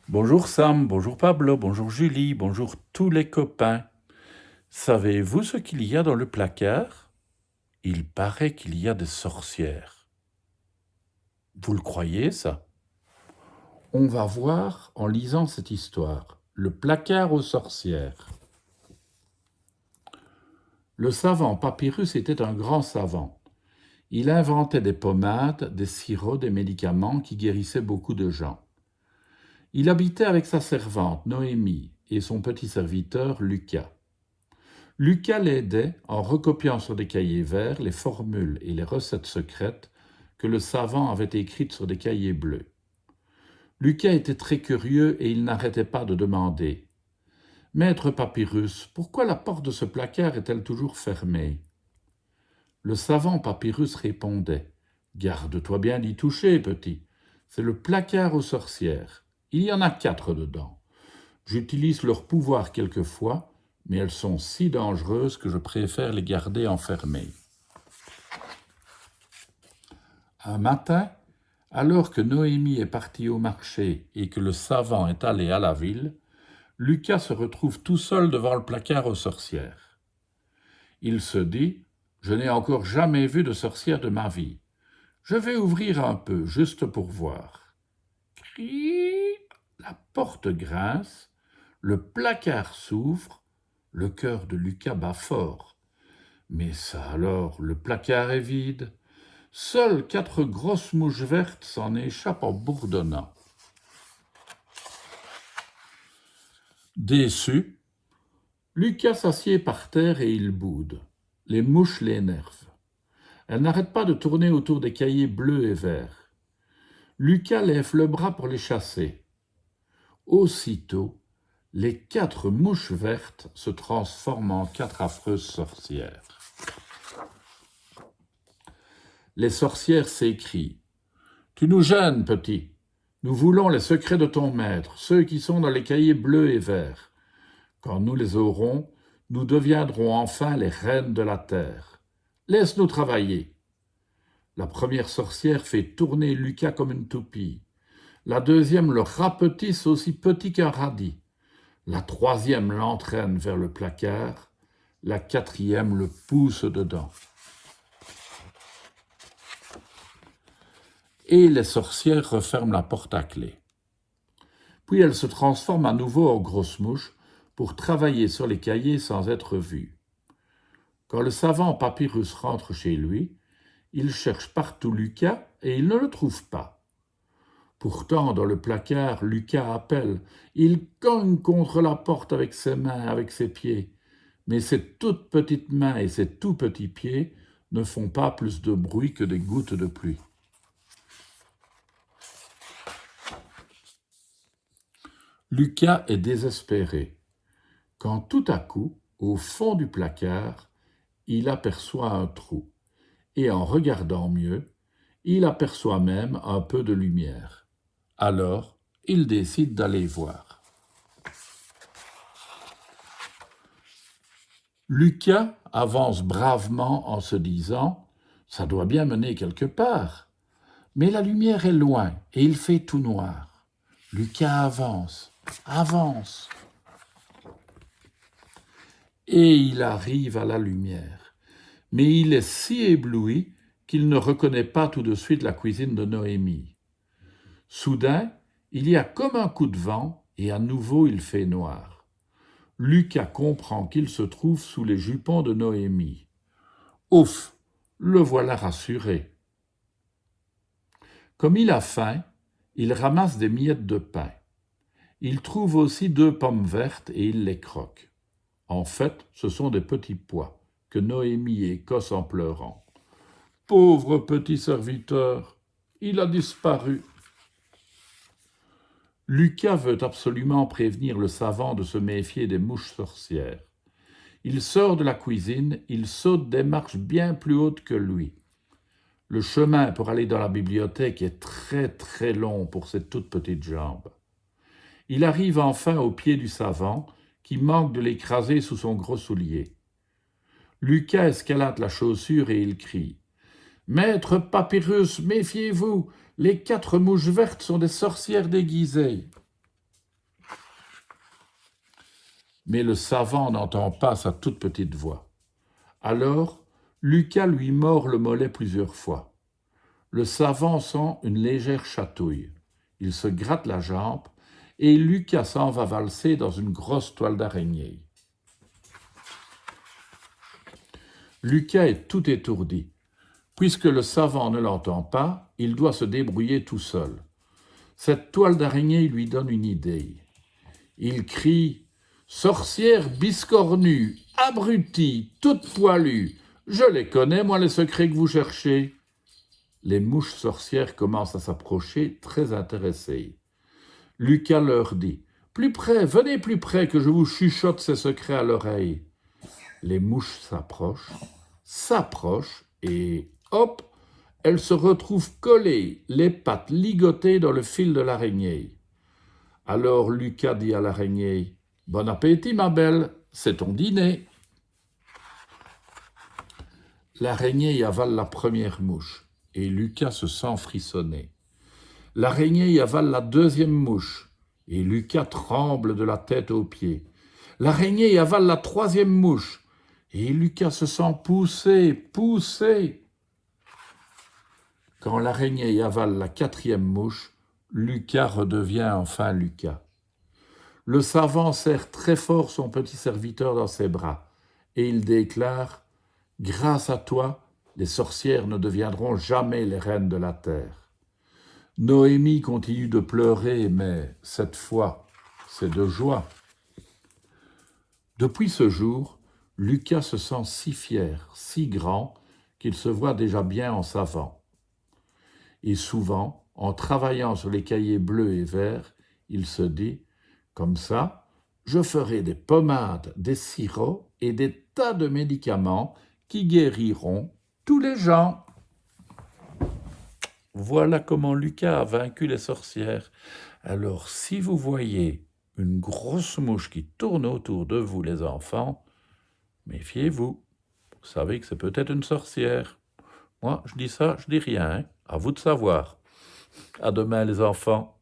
Bonjour Sam, bonjour Pablo, bonjour Julie, bonjour tous les copains. Savez-vous ce qu'il y a dans le placard? Il paraît qu'il y a des sorcières. Vous le croyez, ça? On va voir en lisant cette histoire. Le placard aux sorcières. Le savant Papyrus était un grand savant. Il inventait des pommades, des sirops, des médicaments qui guérissaient beaucoup de gens. Il habitait avec sa servante Noémie et son petit serviteur Lucas. Lucas l'aidait en recopiant sur des cahiers verts les formules et les recettes secrètes que le savant avait écrites sur des cahiers bleus. Lucas était très curieux et il n'arrêtait pas de demander « Maître Papyrus, pourquoi la porte de ce placard est-elle toujours fermée ?» Le savant Papyrus répondait « Garde-toi bien d'y toucher, petit. C'est le placard aux sorcières. Il y en a 4 dedans. J'utilise leur pouvoir quelquefois, mais elles sont si dangereuses que je préfère les garder enfermées. » Un matin, alors que Noémie est partie au marché et que le savant est allé à la ville, Lucas se retrouve tout seul devant le placard aux sorcières. Il se dit « Je n'ai encore jamais vu de sorcière de ma vie. Je vais ouvrir un peu, juste pour voir. » Cric ! La porte grince, le placard s'ouvre, le cœur de Lucas bat fort. Mais ça alors, le placard est vide. Seules 4 grosses mouches vertes s'en échappent en bourdonnant. Déçu, Lucas s'assied par terre et il boude. Les mouches l'énervent. Elles n'arrêtent pas de tourner autour des cahiers bleus et verts. Lucas lève le bras pour les chasser. Aussitôt, les 4 mouches vertes se transforment en 4 affreuses sorcières. Les sorcières s'écrient « Tu nous gênes, petit. Nous voulons les secrets de ton maître, ceux qui sont dans les cahiers bleus et verts. Quand nous les aurons, nous deviendrons enfin les reines de la terre. Laisse-nous travailler. » La première sorcière fait tourner Lucas comme une toupie. La deuxième le rapetisse aussi petit qu'un radis. La troisième l'entraîne vers le placard. La quatrième le pousse dedans. Et les sorcières referment la porte à clé. Puis elles se transforment à nouveau en grosses mouches pour travailler sur les cahiers sans être vues. Quand le savant Papyrus rentre chez lui, il cherche partout Lucas et il ne le trouve pas. Pourtant, dans le placard, Lucas appelle. Il cogne contre la porte avec ses mains, avec ses pieds. Mais ses toutes petites mains et ses tout petits pieds ne font pas plus de bruit que des gouttes de pluie. Lucas est désespéré, quand tout à coup, au fond du placard, il aperçoit un trou, et en regardant mieux, il aperçoit même un peu de lumière. Alors, il décide d'aller voir. Lucas avance bravement en se disant « Ça doit bien mener quelque part ». Mais la lumière est loin et il fait tout noir. Lucas avance. Et il arrive à la lumière. Mais il est si ébloui qu'il ne reconnaît pas tout de suite la cuisine de Noémie. Soudain, il y a comme un coup de vent et à nouveau il fait noir. Lucas comprend qu'il se trouve sous les jupons de Noémie. Ouf, le voilà rassuré. Comme il a faim, il ramasse des miettes de pain. Il trouve aussi 2 pommes vertes et il les croque. En fait, ce sont des petits pois que Noémie écosse en pleurant. Pauvre petit serviteur, il a disparu. Lucas veut absolument prévenir le savant de se méfier des mouches sorcières. Il sort de la cuisine, il saute des marches bien plus hautes que lui. Le chemin pour aller dans la bibliothèque est très très long pour ses toutes petites jambes. Il arrive enfin au pied du savant, qui manque de l'écraser sous son gros soulier. Lucas escalade la chaussure et il crie « Maître Papyrus, méfiez-vous, les 4 mouches vertes sont des sorcières déguisées. » mais le savant n'entend pas sa toute petite voix. Alors, Lucas lui mord le mollet plusieurs fois. Le savant sent une légère chatouille. Il se gratte la jambe et Lucas s'en va valser dans une grosse toile d'araignée. Lucas est tout étourdi. Puisque le savant ne l'entend pas, il doit se débrouiller tout seul. Cette toile d'araignée lui donne une idée. Il crie « Sorcière biscornue, abrutie, toute poilue, je les connais, moi, les secrets que vous cherchez. » Les mouches sorcières commencent à s'approcher, très intéressées. Lucas leur dit « Plus près, venez plus près, que je vous chuchote ces secrets à l'oreille. » Les mouches s'approchent et hop, elles se retrouvent collées, les pattes ligotées dans le fil de l'araignée. Alors Lucas dit à l'araignée « Bon appétit, ma belle, c'est ton dîner. » L'araignée y avale la première mouche et Lucas se sent frissonner. L'araignée y avale la deuxième mouche et Lucas tremble de la tête aux pieds. L'araignée y avale la troisième mouche et Lucas se sent pousser. Quand l'araignée y avale la quatrième mouche, Lucas redevient enfin Lucas. Le savant serre très fort son petit serviteur dans ses bras et il déclare « Grâce à toi, les sorcières ne deviendront jamais les reines de la terre. » Noémie continue de pleurer, mais cette fois, c'est de joie. Depuis ce jour, Lucas se sent si fier, si grand, qu'il se voit déjà bien en savant. Et souvent, en travaillant sur les cahiers bleus et verts, il se dit « Comme ça, je ferai des pommades, des sirops et des tas de médicaments qui guériront tous les gens. » Voilà comment Lucas a vaincu les sorcières. Alors, si vous voyez une grosse mouche qui tourne autour de vous, les enfants, méfiez-vous. Vous savez que c'est peut-être une sorcière. Moi, je dis ça, je dis rien. À vous de savoir. À demain, les enfants.